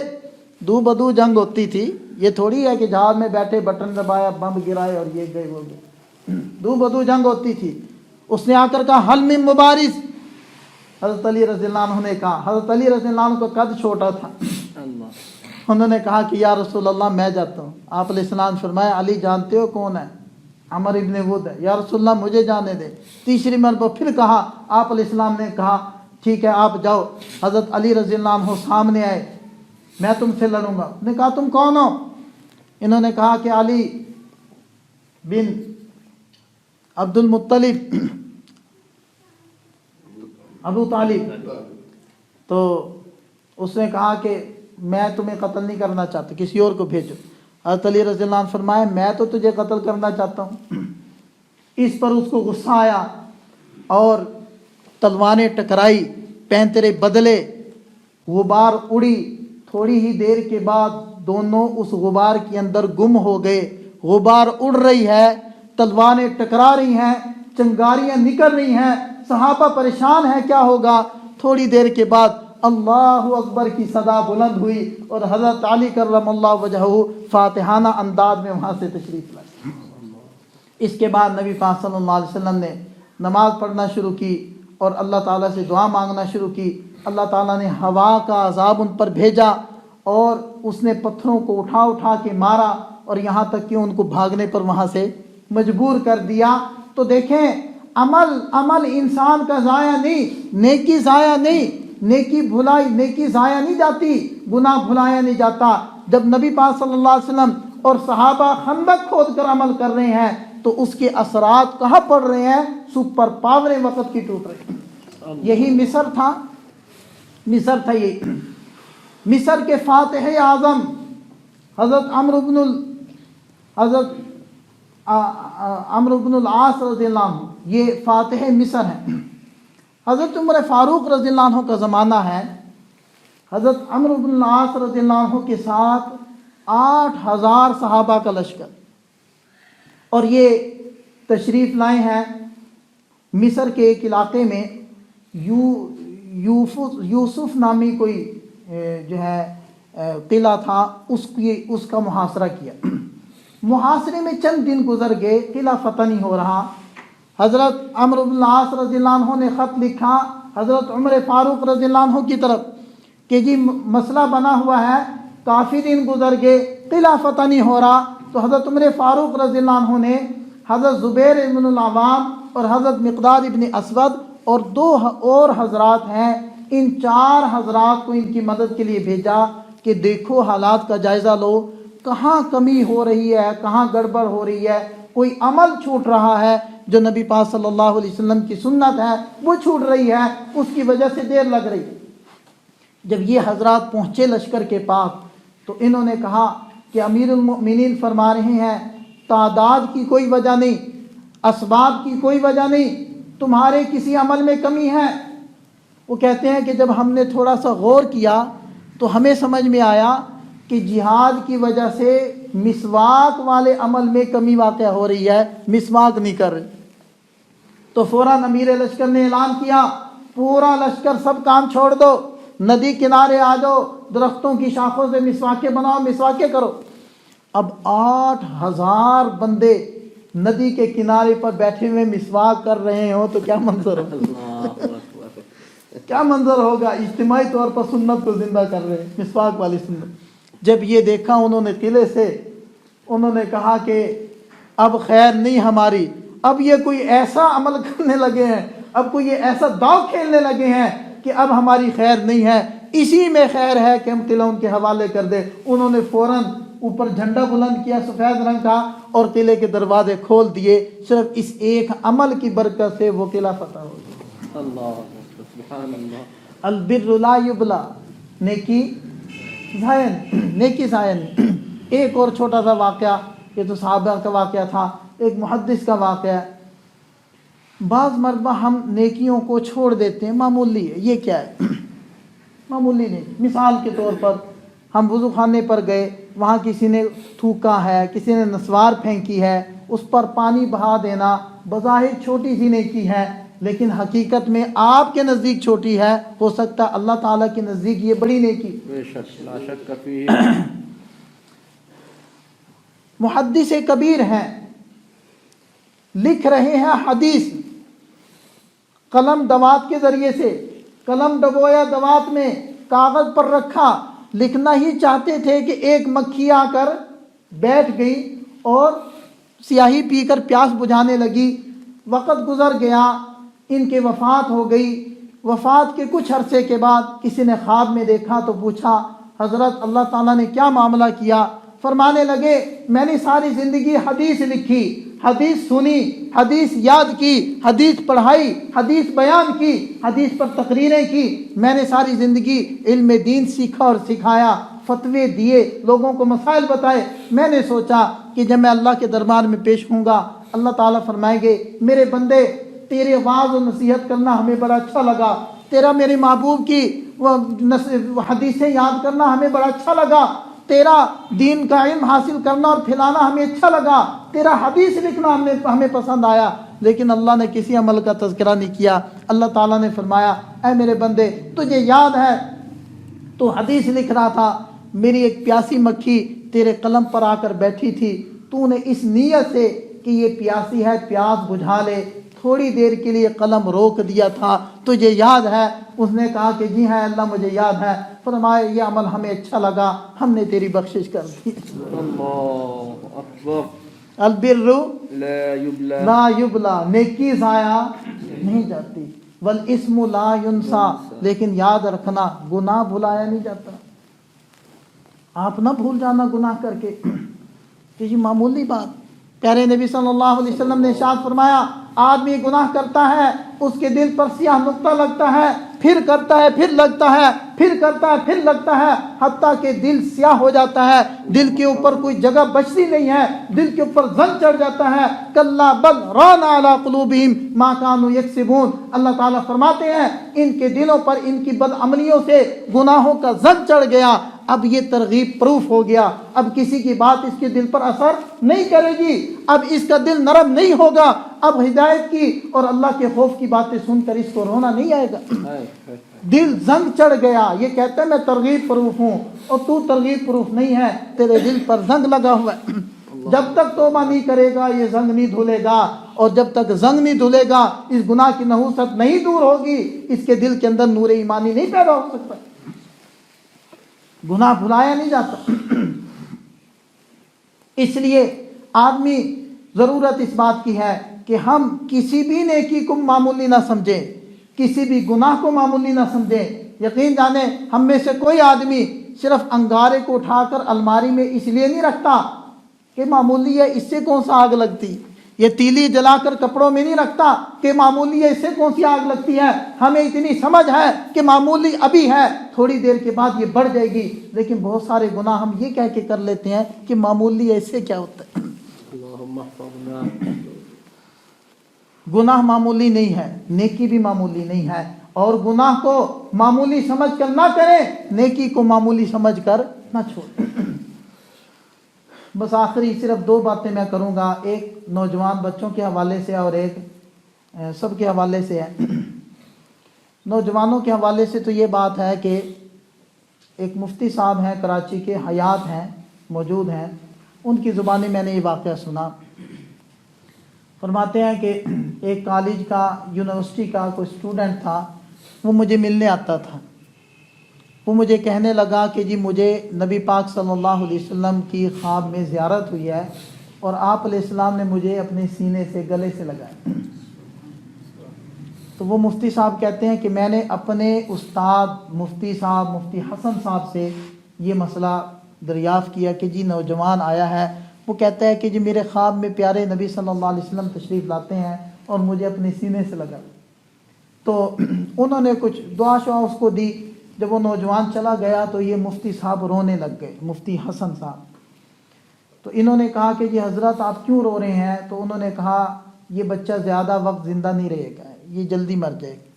[SPEAKER 1] دو بدو جنگ ہوتی تھی، یہ تھوڑی ہے کہ جہاز میں بیٹھے بٹن دبایا بم گرائے اور یہ گئے وہ گئے، دو بدو جنگ ہوتی تھی۔ اس نے آ کر کہا حل من مبارز۔ حضرت علی رضی اللہ عنہ نے کہا، حضرت علی رضی اللہ عنہ کا قد چھوٹا تھا، انہوں نے کہا کہ یا رسول اللہ میں جاتا ہوں۔ آپ علیہ السلام نے فرمایا علی جانتے ہو کون ہے؟ عمر ابن ود ہے۔ یا رسول اللہ مجھے جانے دے۔ تیسری مرتبہ پھر کہا، آپ علیہ السلام نے کہا ٹھیک ہے آپ جاؤ۔ حضرت علی رضی اللہ عنہ سامنے آئے، میں تم سے لڑوں گا۔ انہوں نے کہا تم کون ہو؟ انہوں نے کہا کہ علی بن عبد المطلب، ابو طالب۔ تو اس نے کہا کہ میں تمہیں قتل نہیں کرنا چاہتا، کسی اور کو بھیجو۔ حضرت علی رضی اللہ عنہ فرمائے میں تو تجھے قتل کرنا چاہتا ہوں۔ اس پر اس کو غصہ آیا اور تلواریں ٹکرائی، پینترے بدلے، غبار اڑی، تھوڑی ہی دیر کے بعد دونوں اس غبار کے اندر گم ہو گئے۔ غبار اڑ رہی ہے، تلواریں ٹکرا رہی ہیں، چنگاریاں نکل رہی ہیں، صحابہ پریشان ہیں کیا ہوگا۔ تھوڑی دیر کے بعد اللہ اکبر کی صدا بلند ہوئی اور حضرت علی کرم اللہ وجہہ فاتحانہ انداز میں وہاں سے تشریف لائے۔ اس کے بعد نبی پاک صلی اللہ علیہ وسلم نے نماز پڑھنا شروع کی اور اللہ تعالیٰ سے دعا مانگنا شروع کی۔ اللہ تعالیٰ نے ہوا کا عذاب ان پر بھیجا اور اس نے پتھروں کو اٹھا اٹھا کے مارا اور یہاں تک کہ ان کو بھاگنے پر وہاں سے مجبور کر دیا۔ تو دیکھیں عمل انسان کا ضائع نہیں، نیکی ضائع نہیں، نیکی ضائع نہیں جاتی، گناہ بھلایا نہیں جاتا۔ جب نبی پاک صلی اللہ علیہ وسلم اور صحابہ خندق کھود کر عمل کر رہے ہیں تو اس کے اثرات کہاں پڑ رہے ہیں؟ سپر پاوریں وقت کی ٹوٹ رہی ہیں۔ یہی مصر تھا یہ مصر کے فاتح اعظم حضرت عمرو بن العاص رضی اللہ عنہ، یہ فاتح مصر ہیں۔ حضرت عمر فاروق رضی اللہ عنہ کا زمانہ ہے، حضرت عمرو بن العاص رضی اللہ عنہ کے ساتھ 8,000 صحابہ کا لشکر، اور یہ تشریف لائے ہیں مصر کے ایک علاقے میں یوسف نامی کوئی جو ہے قلعہ تھا، اس کا محاصرہ کیا۔ محاصرے میں چند دن گزر گئے، قلعہ فتح نہیں ہو رہا۔ حضرت عمرو بن العاص رضی اللہ عنہ نے خط لکھا حضرت عمر فاروق رضی اللہ عنہ کی طرف کہ جی مسئلہ بنا ہوا ہے، کافی دن گزر گئے، قلعہ فتح نہیں ہو رہا۔ تو حضرت عمر فاروق رضی اللہ عنہ نے حضرت زبیر ابن العوام اور حضرت مقداد ابن اسود اور 2 اور حضرات ہیں، ان 4 حضرات کو ان کی مدد کے لیے بھیجا کہ دیکھو حالات کا جائزہ لو، کہاں کمی ہو رہی ہے، کہاں گڑبڑ ہو رہی ہے، کوئی عمل چھوٹ رہا ہے جو نبی پاک صلی اللہ علیہ وسلم کی سنت ہے وہ چھوٹ رہی ہے، اس کی وجہ سے دیر لگ رہی ہے۔ جب یہ حضرات پہنچے لشکر کے پاس تو انہوں نے کہا کہ امیر المؤمنین فرما رہے ہیں تعداد کی کوئی وجہ نہیں، اسباب کی کوئی وجہ نہیں، تمہارے کسی عمل میں کمی ہے۔ وہ کہتے ہیں کہ جب ہم نے تھوڑا سا غور کیا تو ہمیں سمجھ میں آیا کہ جہاد کی وجہ سے مسواک والے عمل میں کمی واقع ہو رہی ہے، مسواک نہیں کر رہے۔ تو فوراً امیر لشکر نے اعلان کیا پورا لشکر سب کام چھوڑ دو، ندی کنارے آ جاؤ، درختوں کی شاخوں سے مسواکیں بناؤ، مسواکیں کرو۔ اب 8,000 بندے ندی کے کنارے پر بیٹھے ہوئے مسواک کر رہے ہوں تو کیا منظر ہوگا؟ کیا منظر ہوگا؟ اجتماعی طور پر سنت کو زندہ کر رہے ہیں، مسواک والی سنت۔ جب یہ دیکھا انہوں نے قلعے سے، انہوں نے کہا کہ اب خیر نہیں ہماری، اب یہ کوئی ایسا عمل کرنے لگے ہیں، اب کوئی یہ ایسا داؤ کھیلنے لگے ہیں کہ اب ہماری خیر نہیں ہے، اسی میں خیر ہے کہ ہم قلعہ ان کے حوالے کر دیں۔ انہوں نے فوراً اوپر جھنڈا بلند کیا سفید رنگ کا اور قلعے کے دروازے کھول دیے، صرف اس ایک عمل کی برکت سے وہ قلعہ فتح ہو گیا۔
[SPEAKER 2] اللہ سبحان اللہ۔
[SPEAKER 1] البر لا یبلا، نیکی ضائع نہیں۔ ایک اور چھوٹا سا واقعہ، یہ تو صحابہ کا واقعہ تھا، ایک محدث کا واقعہ ہے۔ بعض مرتبہ ہم نیکیوں کو چھوڑ دیتے ہیں، معمولی ہے، یہ کیا ہے؟ معمولی نہیں۔ مثال کے طور پر ہم وضو خانے پر گئے، وہاں کسی نے تھوکا ہے، کسی نے نسوار پھینکی ہے، اس پر پانی بہا دینا بظاہر چھوٹی سی نیکی ہے، لیکن حقیقت میں آپ کے نزدیک چھوٹی ہے، ہو سکتا ہے اللہ تعالیٰ کے نزدیک یہ بڑی نیکی۔
[SPEAKER 2] بے شک، لا شک فیہ۔
[SPEAKER 1] محدث کبیر ہیں، لکھ رہے ہیں حدیث، قلم دوات کے ذریعے سے، قلم ڈبویا دوات میں، کاغذ پر رکھا، لکھنا ہی چاہتے تھے کہ ایک مکھی آ کر بیٹھ گئی اور سیاہی پی کر پیاس بجھانے لگی۔ وقت گزر گیا، ان کے وفات ہو گئی۔ وفات کے کچھ عرصے کے بعد کسی نے خواب میں دیکھا تو پوچھا حضرت اللہ تعالیٰ نے کیا معاملہ کیا؟ فرمانے لگے میں نے ساری زندگی حدیث لکھی، حدیث سنی، حدیث یاد کی، حدیث پڑھائی، حدیث بیان کی، حدیث پر تقریریں کی، میں نے ساری زندگی علم دین سیکھا اور سکھایا، فتوے دیے، لوگوں کو مسائل بتائے۔ میں نے سوچا کہ جب میں اللہ کے دربار میں پیش ہوں گا، اللہ تعالیٰ فرمائیں گے میرے بندے تیرے واعظ و نصیحت کرنا ہمیں بڑا اچھا لگا، تیرا میرے محبوب کی حدیثیں یاد کرنا ہمیں بڑا اچھا لگا، تیرا دین کا علم حاصل کرنا اور پھیلانا ہمیں اچھا لگا، تیرا حدیث لکھنا ہمیں پسند آیا، لیکن اللہ نے کسی عمل کا تذکرہ نہیں کیا۔ اللہ تعالیٰ نے فرمایا اے میرے بندے تجھے یاد ہے تو حدیث لکھ رہا تھا، میری ایک پیاسی مکھی تیرے قلم پر آ کر بیٹھی تھی، تو نے اس نیت سے کہ یہ پیاسی ہے پیاس بجھا لے تھوڑی دیر کے لیے قلم روک دیا تھا، تجھے یاد ہے؟ اس نے کہا کہ جی ہاں اللہ مجھے یاد ہے۔ فرمایا یہ عمل ہمیں اچھا لگا، ہم نے تیری بخشش کر دی۔
[SPEAKER 2] اللہ اکبر۔
[SPEAKER 1] البر
[SPEAKER 2] لا یبلا
[SPEAKER 1] لا یبلا، نیکی ضائع نہیں جاتی، والاسم لا ینسا، لیکن یاد رکھنا گناہ بھلایا نہیں جاتا۔ آپ نہ بھول جانا گناہ کر کے کہ یہ معمولی بات۔ پیارے نبی صلی اللہ علیہ وسلم نے ارشاد فرمایا آدمی گناہ کرتا ہے اس کے دل پر سیاہ نقطہ لگتا ہے، پھر کرتا ہے پھر لگتا ہے، پھر کرتا ہے پھر لگتا ہے، حتیٰ کہ دل سیاہ ہو جاتا ہے، دل کے اوپر کوئی جگہ بچتی نہیں ہے، دل کے اوپر زنگ چڑھ جاتا ہے۔ کلا بل ران علی قلوبہم ما کانوا یکسبون، اللہ تعالیٰ فرماتے ہیں ان کے دلوں پر ان کی بدعملیوں سے گناہوں کا زنگ چڑھ گیا، اب یہ ترغیب پروف ہو گیا، اب کسی کی بات اس کے دل پر اثر نہیں کرے گی، اب اس کا دل نرم نہیں ہوگا، اب ہدایت کی اور اللہ کے خوف کی باتیں سن کر اس کو رونا نہیں آئے گا۔ دل زنگ چڑھ گیا، یہ کہتے ہیں میں ترغیب پروف ہوں اور تو ترغیب پروف نہیں ہے، تیرے دل پر زنگ لگا ہوا ہے۔ جب تک توبہ نہیں کرے گا یہ زنگ نہیں دھلے گا، اور جب تک زنگ نہیں دھلے گا اس گناہ کی نحوست نہیں دور ہوگی، اس کے دل کے اندر نور ایمانی نہیں پیدا ہو سکتا۔ گناہ بھلایا نہیں جاتا۔ اس لیے آدمی ضرورت اس بات کی ہے کہ ہم کسی بھی نیکی کو معمولی نہ سمجھیں، کسی بھی گناہ کو معمولی نہ سمجھیں۔ یقین جانیں ہم میں سے کوئی آدمی صرف انگارے کو اٹھا کر الماری میں اس لیے نہیں رکھتا کہ معمولی ہے اس سے کون سا آگ لگتی، یہ تیلی جلا کر کپڑوں میں نہیں رکھتا کہ معمولی ہے اس سے کون سی آگ لگتی ہے، ہمیں اتنی سمجھ ہے کہ معمولی ابھی ہے تھوڑی دیر کے بعد یہ بڑھ جائے گی، لیکن بہت سارے گناہ ہم یہ کہہ کے کر لیتے ہیں کہ معمولی ہے اس سے کیا ہوتا ہے۔
[SPEAKER 2] اللہم احفظنا۔
[SPEAKER 1] گناہ معمولی نہیں ہے، نیکی بھی معمولی نہیں ہے، اور گناہ کو معمولی سمجھ کر نہ کریں، نیکی کو معمولی سمجھ کر نہ چھوڑیں۔ بس آخری صرف دو باتیں میں کروں گا، ایک نوجوان بچوں کے حوالے سے اور ایک سب کے حوالے سے ہے۔ نوجوانوں کے حوالے سے تو یہ بات ہے کہ ایک مفتی صاحب ہیں کراچی کے، حیات ہیں، موجود ہیں، ان کی زبانی میں نے یہ واقعہ سنا۔ فرماتے ہیں کہ ایک کالج کا یونیورسٹی کا کوئی اسٹوڈنٹ تھا، وہ مجھے ملنے آتا تھا، وہ مجھے کہنے لگا کہ جی مجھے نبی پاک صلی اللہ علیہ وسلم کی خواب میں زیارت ہوئی ہے اور آپ علیہ السلام نے مجھے اپنے سینے سے گلے سے لگایا۔ تو وہ مفتی صاحب کہتے ہیں کہ میں نے اپنے استاد مفتی حسن صاحب سے یہ مسئلہ دریافت کیا کہ جی نوجوان آیا ہے، وہ کہتا ہے کہ جی میرے خواب میں پیارے نبی صلی اللہ علیہ وسلم تشریف لاتے ہیں اور مجھے اپنے سینے سے لگا۔ تو انہوں نے کچھ دعا شعا اس کو دی۔ جب وہ نوجوان چلا گیا تو یہ مفتی صاحب رونے لگ گئے، مفتی حسن صاحب۔ تو انہوں نے کہا کہ جی حضرت آپ کیوں رو رہے ہیں؟ تو انہوں نے کہا یہ بچہ زیادہ وقت زندہ نہیں رہے گا، یہ جلدی مر جائے گا،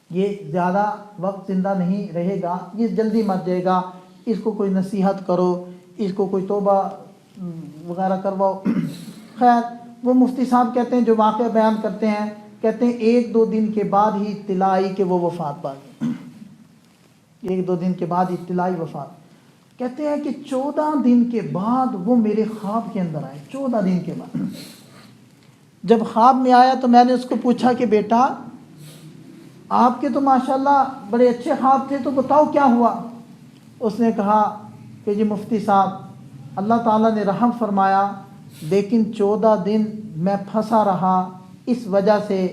[SPEAKER 1] یہ زیادہ وقت زندہ نہیں رہے گا، یہ جلدی مر جائے گا، اس کو کوئی نصیحت کرو، اس کو کوئی توبہ وغیرہ کرواؤ۔ خیر وہ مفتی صاحب کہتے ہیں جو واقعہ بیان کرتے ہیں، کہتے ہیں ایک دو دن کے بعد ہی اطلاع آئی کہ وہ وفات پا گئے، ایک دو دن کے بعد اطلاعی وفات۔ کہتے ہیں کہ 14 دن کے بعد وہ میرے خواب کے اندر آئے، 14 دن کے بعد۔ جب خواب میں آیا تو میں نے اس کو پوچھا کہ بیٹا آپ کے تو ماشاءاللہ بڑے اچھے خواب تھے، تو بتاؤ کیا ہوا؟ اس نے کہا کہ جی مفتی صاحب اللہ تعالیٰ نے رحم فرمایا، لیکن 14 دن میں پھنسا رہا اس وجہ سے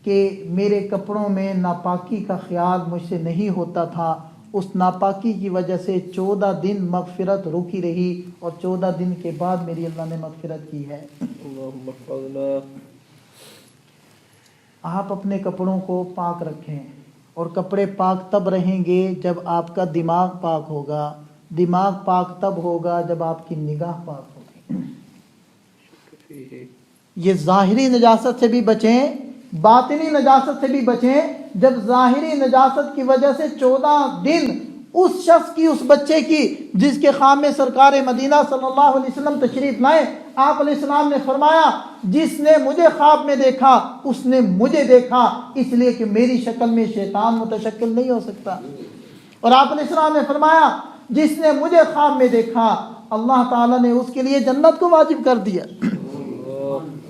[SPEAKER 1] کہ میرے کپڑوں میں ناپاکی کا خیال مجھ سے نہیں ہوتا تھا، اس ناپاکی کی وجہ سے 14 دن مغفرت رکی رہی، اور 14 دن کے بعد میری اللہ نے مغفرت کی ہے۔
[SPEAKER 2] اللہم احفظنا۔
[SPEAKER 1] آپ اپنے کپڑوں کو پاک رکھیں، اور کپڑے پاک تب رہیں گے جب آپ کا دماغ پاک ہوگا، دماغ پاک تب ہوگا جب آپ کی نگاہ پاک ہوگی۔
[SPEAKER 2] فيه
[SPEAKER 1] یہ ظاہری نجاست سے بھی بچیں، باطنی نجاست سے بھی بچیں۔ جب ظاہری نجاست کی وجہ سے 14 دن اس شخص کی، اس بچے کی جس کے خام میں سرکار مدینہ صلی اللہ علیہ وسلم تشریف لائے، آپ علیہ السلام نے فرمایا جس نے مجھے خواب میں دیکھا اس نے مجھے دیکھا، اس لیے کہ میری شکل میں شیطان متشکل نہیں ہو سکتا۔ اور آپ علیہ السلام نے فرمایا جس نے مجھے خواب میں دیکھا اللہ تعالیٰ نے اس کے لیے جنت کو واجب کر دیا۔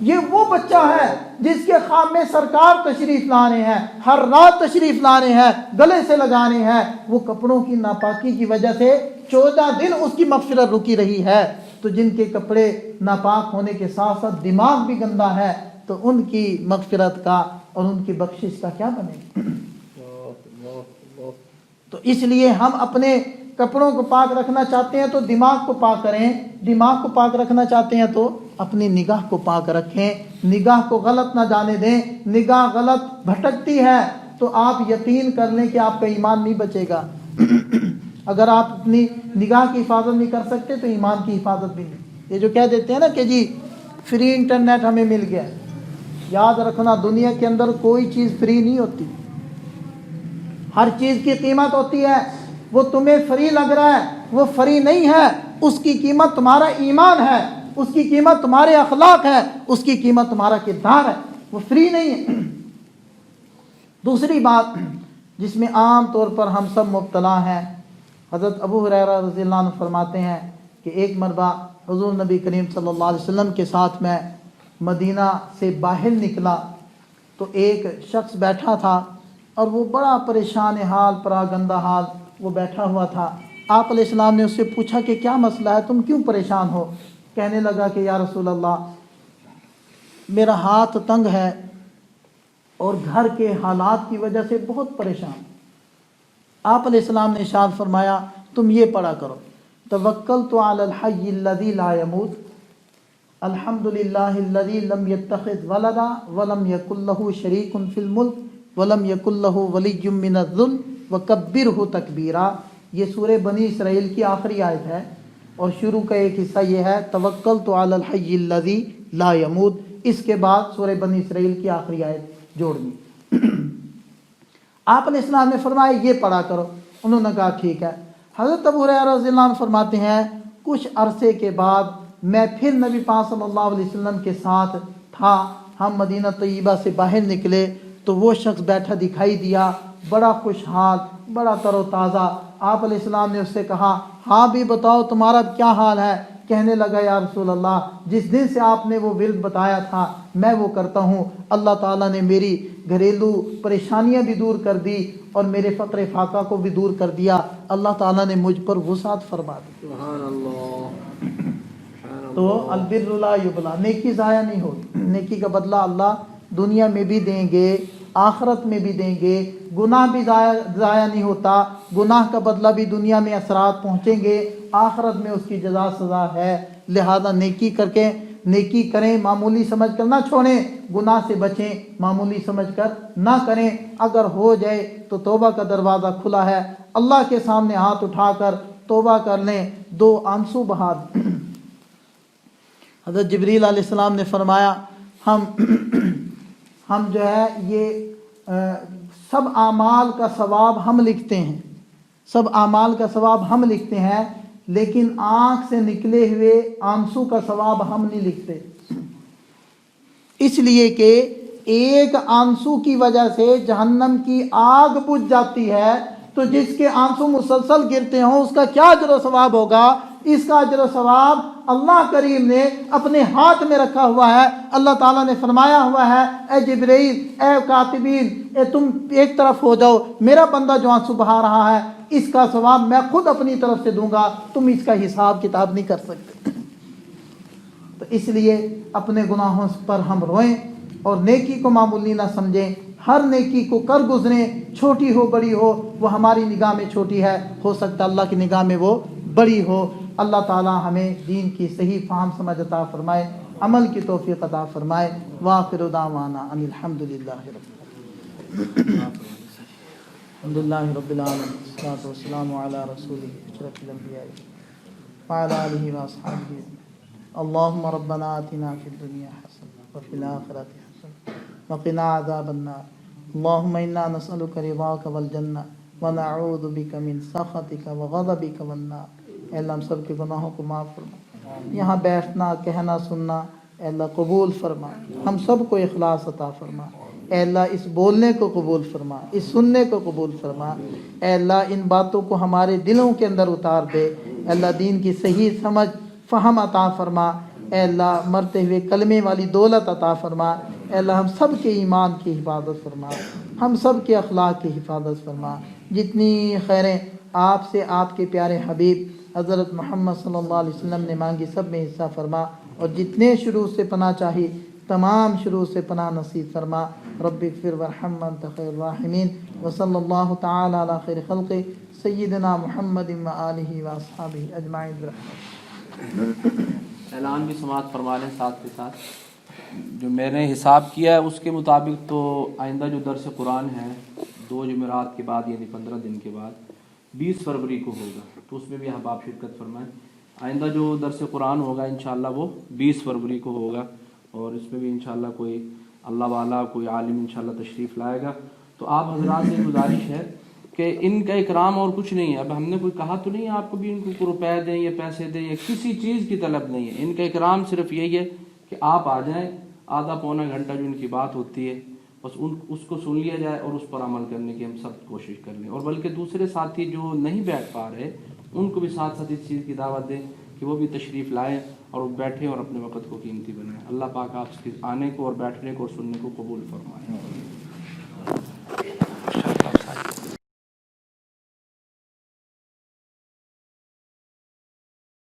[SPEAKER 1] یہ وہ بچہ ہے جس کے خواب میں سرکار تشریف لانے ہیں، ہر رات تشریف لانے ہیں، گلے سے لگانے ہیں، وہ کپڑوں کی ناپاکی کی وجہ سے 14 دن اس کی مغفرت رکی رہی ہے۔ تو جن کے کپڑے ناپاک ہونے کے ساتھ ساتھ دماغ بھی گندا ہے تو ان کی مغفرت کا اور ان کی بخشش کا کیا بنے گا؟ تو اس لیے ہم اپنے کپڑوں کو پاک رکھنا چاہتے ہیں تو دماغ کو پاک کریں، دماغ کو پاک رکھنا چاہتے ہیں تو اپنی نگاہ کو پاک رکھیں، نگاہ کو غلط نہ جانے دیں۔ نگاہ غلط بھٹکتی ہے تو آپ یقین کر لیں کہ آپ کا ایمان نہیں بچے گا۔ اگر آپ اپنی نگاہ کی حفاظت نہیں کر سکتے تو ایمان کی حفاظت بھی نہیں۔ یہ جو کہہ دیتے ہیں نا کہ جی فری انٹرنیٹ ہمیں مل گیا، یاد رکھنا دنیا کے اندر کوئی چیز فری نہیں ہوتی، ہر چیز کی قیمت ہوتی ہے۔ وہ تمہیں فری لگ رہا ہے وہ فری نہیں ہے، اس کی قیمت تمہارا ایمان ہے، اس کی قیمت تمہارے اخلاق ہے، اس کی قیمت تمہارا کردار ہے، وہ فری نہیں ہے۔ دوسری بات جس میں عام طور پر ہم سب مبتلا ہیں، حضرت ابو ہریرہ رضی اللہ عنہ فرماتے ہیں کہ ایک مرتبہ حضور نبی کریم صلی اللہ علیہ وسلم کے ساتھ میں مدینہ سے باہر نکلا تو ایک شخص بیٹھا تھا اور وہ بڑا پریشان حال، پراگندہ حال وہ بیٹھا ہوا تھا۔ آپ علیہ السلام نے اس سے پوچھا کہ کیا مسئلہ ہے، تم کیوں پریشان ہو؟ کہنے لگا کہ یا رسول اللہ میرا ہاتھ تنگ ہے اور گھر کے حالات کی وجہ سے بہت پریشان۔ آپ علیہ السلام نے ارشاد فرمایا تم یہ پڑھا کرو توکلت علی الحی الذی لا یموت الحمد للہ الذی لم یتخذ ولدا ولم یکن لہ شریک فی الملک ولم یکن لہ ولی من الذل وکبرہ تکبیرا۔ یہ سورہ بنی اسرائیل کی آخری آیت ہے اور شروع کا ایک حصہ یہ ہے توکلت علی الحی الذی لا یموت، اس کے بعد سورہ بنی اسرائیل کی آخری آیت جوڑنی۔ آپ علیہ السلام نے فرمایا یہ پڑھا کرو، انہوں نے کہا ٹھیک ہے۔ حضرت ابو ہریرہ رضی اللہ عنہ فرماتے ہیں کچھ عرصے کے بعد میں پھر نبی پاک صلی اللہ علیہ وسلم کے ساتھ تھا، ہم مدینہ طیبہ سے باہر نکلے تو وہ شخص بیٹھا دکھائی دیا، بڑا خوشحال، بڑا تر و تازہ۔ آپ علیہ السلام نے اس سے کہا ہاں بھی بتاؤ تمہارا کیا حال ہے؟ کہنے لگا یا رسول اللہ جس دن سے آپ نے وہ ورد بتایا تھا میں وہ کرتا ہوں، اللہ تعالیٰ نے میری گھریلو پریشانیاں بھی دور کر دی اور میرے فقر فاقہ کو بھی دور کر دیا، اللہ تعالیٰ نے مجھ پر وسعت فرما دی۔
[SPEAKER 2] سبحان اللہ۔
[SPEAKER 1] تو البر لا یبلا، نیکی ضائع نہیں ہوتی، نیکی کا بدلہ اللہ دنیا میں بھی دیں گے، آخرت میں بھی دیں گے۔ گناہ بھی ضائع نہیں ہوتا، گناہ کا بدلہ بھی دنیا میں اثرات پہنچیں گے، آخرت میں اس کی جزا سزا ہے۔ لہذا نیکی کر کے نیکی کریں، معمولی سمجھ کر نہ چھوڑیں، گناہ سے بچیں، معمولی سمجھ کر نہ کریں۔ اگر ہو جائے تو توبہ کا دروازہ کھلا ہے، اللہ کے سامنے ہاتھ اٹھا کر توبہ کر لیں، 2 آنسو بہا دیں۔ حضرت جبریل علیہ السلام نے فرمایا ہم جو ہے یہ سب اعمال کا ثواب ہم لکھتے ہیں، سب اعمال کا ثواب ہم لکھتے ہیں، لیکن آنکھ سے نکلے ہوئے آنسو کا ثواب ہم نہیں لکھتے، اس لیے کہ ایک آنسو کی وجہ سے جہنم کی آگ بجھ جاتی ہے، تو جس کے آنسو مسلسل گرتے ہوں اس کا کیا اجر و ثواب ہوگا؟ اس کا اجر و ثواب اللہ کریم نے اپنے ہاتھ میں رکھا ہوا ہے۔ اللہ تعالیٰ نے فرمایا ہوا ہے اے جبرائیل، اے کاتبین، اے تم ایک طرف ہو جاؤ، میرا بندہ جو آنسو بہا رہا ہے اس کا ثواب میں خود اپنی طرف سے دوں گا، تم اس کا حساب کتاب نہیں کر سکتے۔ تو اس لیے اپنے گناہوں پر ہم روئیں اور نیکی کو معمولی نہ سمجھیں، ہر نیکی کو کر گزریں، چھوٹی ہو بڑی ہو، وہ ہماری نگاہ میں چھوٹی ہے، ہو سکتا ہے اللہ کی نگاہ میں وہ بڑی ہو۔ اللہ تعالی ہمیں دین کی صحیح فہم سمجھ عطا فرمائے، عمل کی توفیق عطا فرمائے۔ وآخر دعوانا ان الحمدللہ رب العالمین، والصلاة والسلام علی رسولہ اشرف الانبیاء وعلی آلہ واصحابہ۔ اللهم ربنا آتنا في الدنيا حسنة وفي الآخرة حسنة وقنا عذاب النار اللهم إنا نسألك رضاك والجنة ونعوذ بك من سخطك وغضبك والنار۔ اے اللہ ہم سب کے گناہوں کو معاف فرما، یہاں بیٹھنا کہنا سننا اے اللہ قبول فرما، ہم سب کو اخلاص عطا فرما، اے اللہ اس بولنے کو قبول فرما، اس سننے کو قبول فرما، اے اللہ ان باتوں کو ہمارے دلوں کے اندر اتار دے، اے اللہ دین کی صحیح سمجھ فہم عطا فرما، اے اللہ مرتے ہوئے کلمے والی دولت عطا فرما، اے اللہ ہم سب کے ایمان کی حفاظت فرما، ہم سب کے اخلاق کی حفاظت فرما، جتنی خیریں آپ سے آپ کے پیارے حبیب حضرت محمد صلی اللہ علیہ وسلم نے مانگی سب میں حصہ فرما، اور جتنے شروع سے پناہ چاہی تمام شروع سے پناہ نصیب فرما۔ رب اغفر وارحم وانت خیر الراحمین، وصلی اللہ تعالی علی خیر خلق سیدنا محمد وآلہ واصحابہ اجمعین برحمتہ۔
[SPEAKER 3] اعلان بھی سماعت فرما لیں ساتھ کے ساتھ۔ جو میں نے حساب کیا ہے اس کے مطابق تو آئندہ جو درس قرآن ہے 2 جمعرات کے بعد یعنی 15 دن کے بعد 20 فروری کو ہوگا، تو اس میں بھی احباب شرکت فرمائیں۔ آئندہ جو درس قرآن ہوگا انشاءاللہ وہ 20 فروری کو ہوگا، اور اس میں بھی انشاءاللہ کوئی اللہ والا کوئی عالم انشاءاللہ تشریف لائے گا۔ تو آپ حضرات سے گزارش ہے کہ ان کا اکرام اور کچھ نہیں ہے، اب ہم نے کوئی کہا تو نہیں ہے آپ کو بھی ان کو روپے دیں یا پیسے دیں یا کسی چیز کی طلب نہیں ہے، ان کا اکرام صرف یہی ہے کہ آپ آ جائیں، آدھا پونا گھنٹہ جو ان کی بات ہوتی ہے بس اس کو سن لیا جائے اور اس پر عمل کرنے کی ہم سب کوشش کر لیں، اور بلکہ دوسرے ساتھی جو نہیں بیٹھ پا رہے ان کو بھی ساتھ ساتھ اس چیز کی دعوت دیں کہ وہ بھی تشریف لائیں اور وہ بیٹھیں اور اپنے وقت کو قیمتی بنائیں۔ اللہ پاک آپ کے آنے کو اور بیٹھنے کو اور سننے کو قبول فرمائے۔